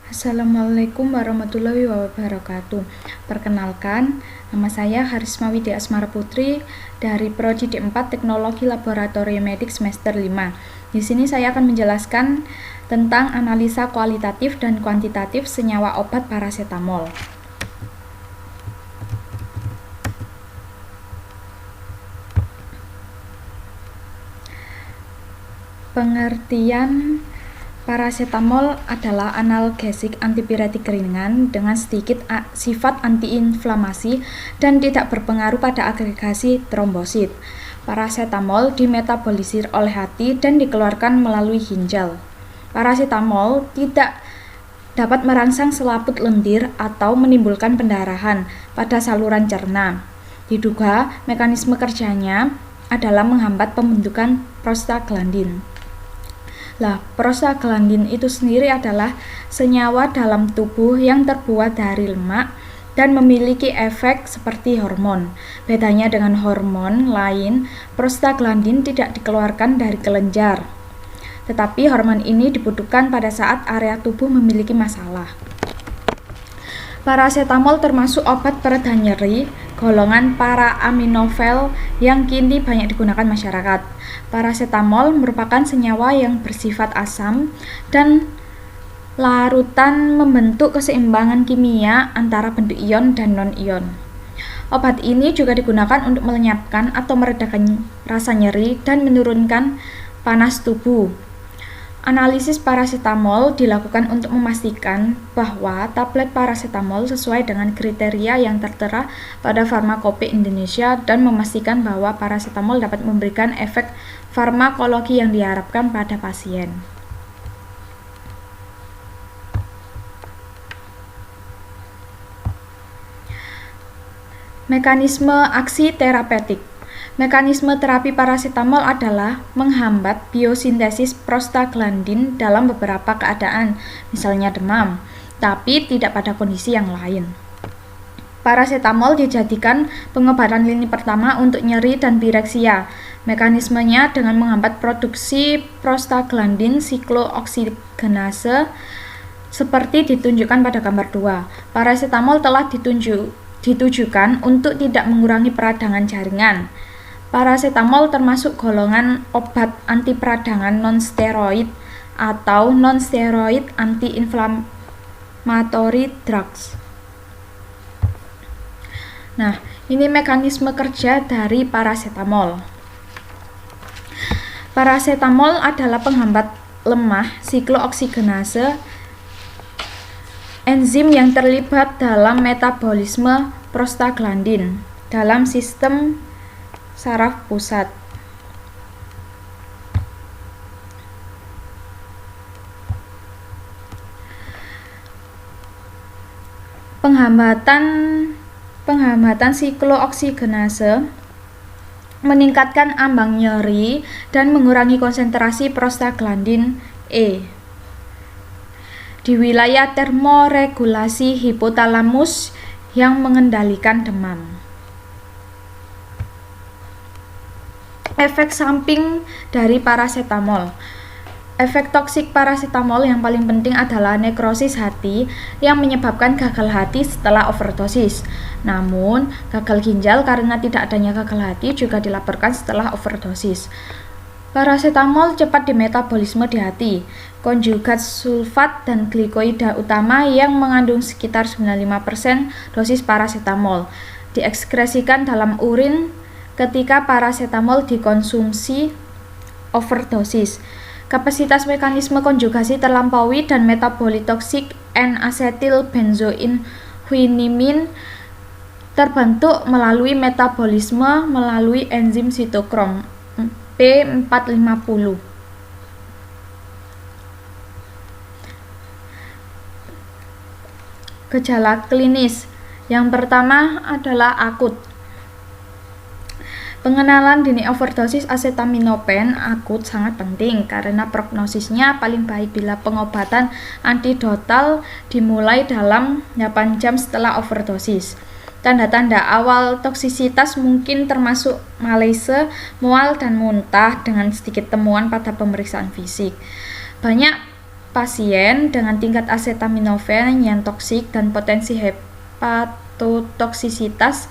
Assalamualaikum warahmatullahi wabarakatuh. Perkenalkan, nama saya Harisma Widya Asmara Putri dari Prodi D4 Teknologi Laboratorium Medik semester 5. Di sini saya akan menjelaskan tentang analisa kualitatif dan kuantitatif senyawa obat parasetamol. Pengertian parasetamol adalah analgesik antipiretik ringan dengan sedikit sifat antiinflamasi dan tidak berpengaruh pada agregasi trombosit. Parasetamol dimetabolisir oleh hati dan dikeluarkan melalui ginjal. Parasetamol tidak dapat merangsang selaput lendir atau menimbulkan pendarahan pada saluran cerna. Diduga mekanisme kerjanya adalah menghambat pembentukan prostaglandin. Prostaglandin itu sendiri adalah senyawa dalam tubuh yang terbuat dari lemak dan memiliki efek seperti hormon. Bedanya dengan hormon lain, prostaglandin tidak dikeluarkan dari kelenjar. Tetapi hormon ini dibutuhkan pada saat area tubuh memiliki masalah. Parasetamol termasuk obat pereda nyeri golongan paraaminovel yang kini banyak digunakan masyarakat. Parasetamol merupakan senyawa yang bersifat asam dan larutan membentuk keseimbangan kimia antara bentuk ion dan non-ion. Obat ini juga digunakan untuk melenyapkan atau meredakan rasa nyeri dan menurunkan panas tubuh. Analisis parasetamol dilakukan untuk memastikan bahwa tablet parasetamol sesuai dengan kriteria yang tertera pada Farmakope Indonesia dan memastikan bahwa parasetamol dapat memberikan efek farmakologi yang diharapkan pada pasien. Mekanisme aksi terapeutik. Mekanisme terapi parasetamol adalah menghambat biosintesis prostaglandin dalam beberapa keadaan, misalnya demam, tapi tidak pada kondisi yang lain. Parasetamol dijadikan pengobatan lini pertama untuk nyeri dan pireksia. Mekanismenya dengan menghambat produksi prostaglandin siklooksigenase seperti ditunjukkan pada gambar 2. Parasetamol telah ditujukan untuk tidak mengurangi peradangan jaringan. Parasetamol termasuk golongan obat anti peradangan non-steroid atau non-steroid anti-inflammatory drugs. Nah, ini mekanisme kerja dari parasetamol. Parasetamol adalah penghambat lemah siklooksigenase, enzim yang terlibat dalam metabolisme prostaglandin dalam sistem saraf pusat. Penghambatan siklooksigenase meningkatkan ambang nyeri dan mengurangi konsentrasi prostaglandin E di wilayah termoregulasi hipotalamus yang mengendalikan demam. Efek samping dari parasetamol. Efek toksik parasetamol yang paling penting adalah nekrosis hati yang menyebabkan gagal hati setelah overdosis. Namun, gagal ginjal karena tidak adanya gagal hati juga dilaporkan setelah overdosis. Parasetamol cepat dimetabolisme di hati. Konjugat sulfat dan glikoida utama yang mengandung sekitar 95% dosis parasetamol diekskresikan dalam urin ketika parasetamol dikonsumsi overdosis. Kapasitas mekanisme konjugasi terlampaui dan metabolit toksik N-asetilbenzoinquinimine terbentuk melalui metabolisme melalui enzim sitokrom P450. Gejala klinis. Yang pertama adalah akut. Pengenalan dini overdosis acetaminophen akut sangat penting karena prognosisnya paling baik bila pengobatan antidotal dimulai dalam 8 jam setelah overdosis. Tanda-tanda awal toksisitas mungkin termasuk malese, mual, dan muntah dengan sedikit temuan pada pemeriksaan fisik. Banyak pasien dengan tingkat acetaminophen yang toksik dan potensi hepatotoksisitas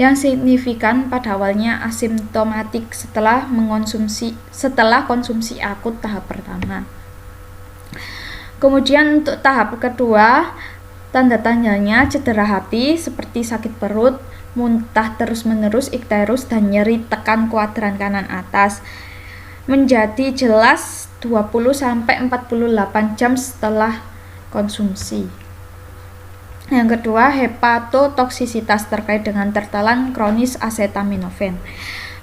yang signifikan pada awalnya asimptomatik setelah konsumsi akut tahap pertama. Kemudian untuk tahap kedua, tanda-tandanya cedera hati seperti sakit perut, muntah terus-menerus, ikterus, dan nyeri tekan kuadran kanan atas menjadi jelas 20-48 jam setelah konsumsi. Yang kedua, hepatotoksisitas terkait dengan tertelan kronis acetaminophen.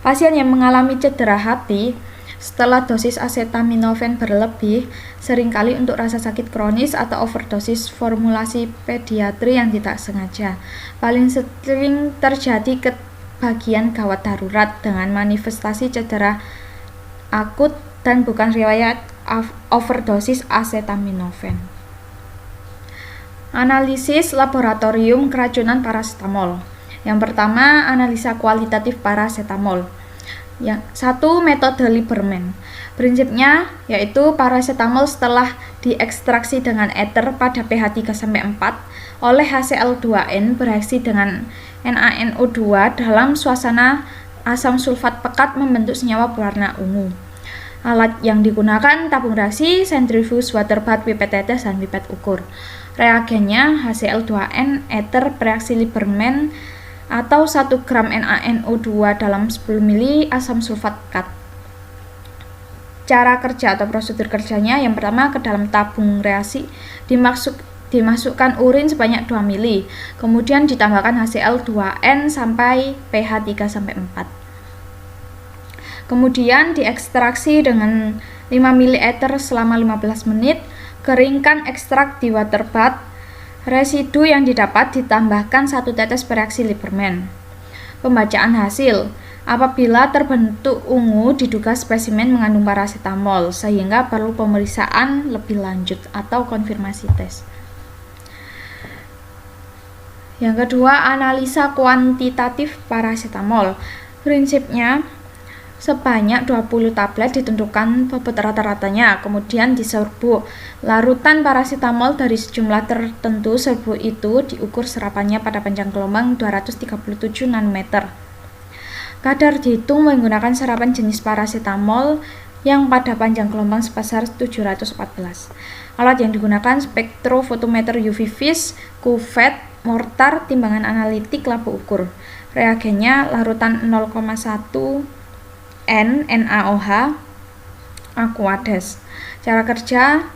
Pasien yang mengalami cedera hati setelah dosis acetaminophen berlebih seringkali untuk rasa sakit kronis atau overdosis formulasi pediatri yang tidak sengaja. Paling sering terjadi ke bagian gawat darurat dengan manifestasi cedera akut dan bukan riwayat overdosis acetaminophen. Analisis laboratorium keracunan parasetamol. Yang pertama, analisa kualitatif parasetamol. Yang satu, metode Lieberman. Prinsipnya yaitu parasetamol setelah diekstraksi dengan ether pada pH 3-4 oleh HCl2N bereaksi dengan NaNO2 dalam suasana asam sulfat pekat membentuk senyawa berwarna ungu. Alat yang digunakan tabung reaksi, centrifuge, water bath, pipet tetes, dan pipet ukur. Reagennya HCl2N, ether, bereaksi Lieberman, atau 1 gram NaNO2 dalam 10 ml asam sulfat pekat. Cara kerja atau prosedur kerjanya, yang pertama, ke dalam tabung reaksi dimasukkan urin sebanyak 2 ml, kemudian ditambahkan HCl2N sampai pH 3-4. Kemudian diekstraksi dengan 5 ml ether selama 15 menit, keringkan ekstrak di water bath. Residu yang didapat ditambahkan 1 tetes bereaksi Lieberman. Pembacaan hasil. Apabila terbentuk ungu, diduga spesimen mengandung parasetamol sehingga perlu pemeriksaan lebih lanjut atau konfirmasi tes. Yang kedua, analisa kuantitatif parasetamol. Prinsipnya, sebanyak 20 tablet ditentukan bobot rata-ratanya, kemudian diserbu larutan parasetamol dari sejumlah tertentu. Serbu itu diukur serapannya pada panjang gelombang 237 nanometer. Kadar dihitung menggunakan serapan jenis parasetamol yang pada panjang gelombang sebesar 714. Alat yang digunakan spektrofotometer UV vis, cuvette, mortar, timbangan analitik, labu ukur. Reagennya larutan 0,1 NaOH, Aquades. Cara kerja,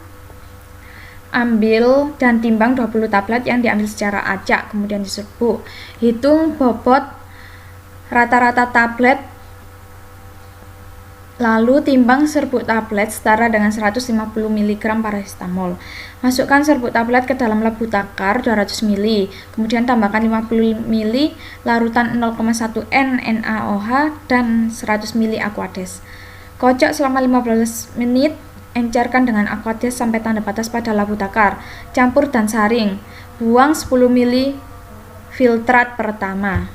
ambil dan timbang 20 tablet yang diambil secara acak, kemudian diserbu. Hitung bobot rata-rata tablet, lalu timbang serbuk tablet setara dengan 150 mg parasetamol. Masukkan serbuk tablet ke dalam labu takar 200 ml, kemudian tambahkan 50 ml larutan 0,1 NaOH dan 100 ml Aquades. Kocok selama 15 menit, encerkan dengan Aquades sampai tanda batas pada labu takar. Campur dan saring. Buang 10 ml filtrat pertama.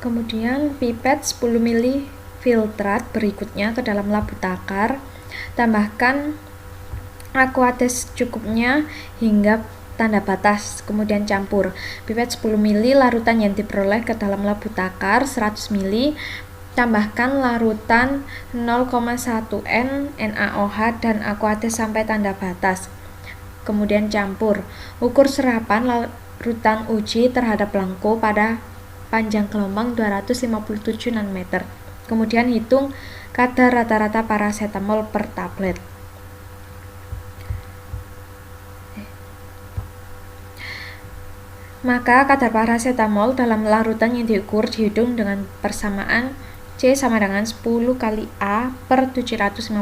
Kemudian pipet 10 ml filtrat berikutnya ke dalam labu takar. Tambahkan Aquades cukupnya hingga tanda batas, kemudian campur. Pipet 10 ml larutan yang diperoleh ke dalam labu takar 100 ml. Tambahkan larutan 0,1 NaOH dan Aquades sampai tanda batas. Kemudian campur. Ukur serapan larutan uji terhadap belangko pada panjang gelombang 257 nanometer. Kemudian hitung kadar rata-rata parasetamol per tablet. Maka kadar parasetamol dalam larutan yang diukur dihitung dengan persamaan C sama dengan 10 kali A per 715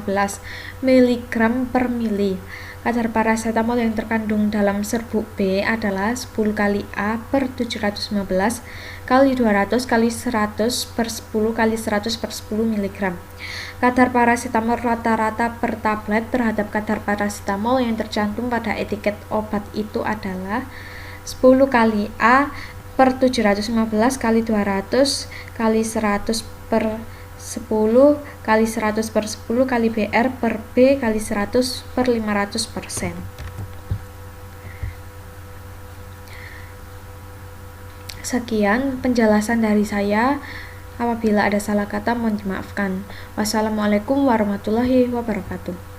mg per mili. Kadar parasetamol yang terkandung dalam serbuk B adalah 10 kali A per 715 kali 200 kali 100 per 10 kali 100 per 10 mg. Kadar parasetamol rata-rata per tablet terhadap kadar parasetamol yang tercantum pada etiket obat itu adalah 10 kali A per 715 kali 200 kali 100 per 10 kali 100 per 10 kali BR per B kali 100 per 500%. Sekian penjelasan dari saya. Apabila ada salah kata mohon dimaafkan. Wassalamualaikum warahmatullahi wabarakatuh.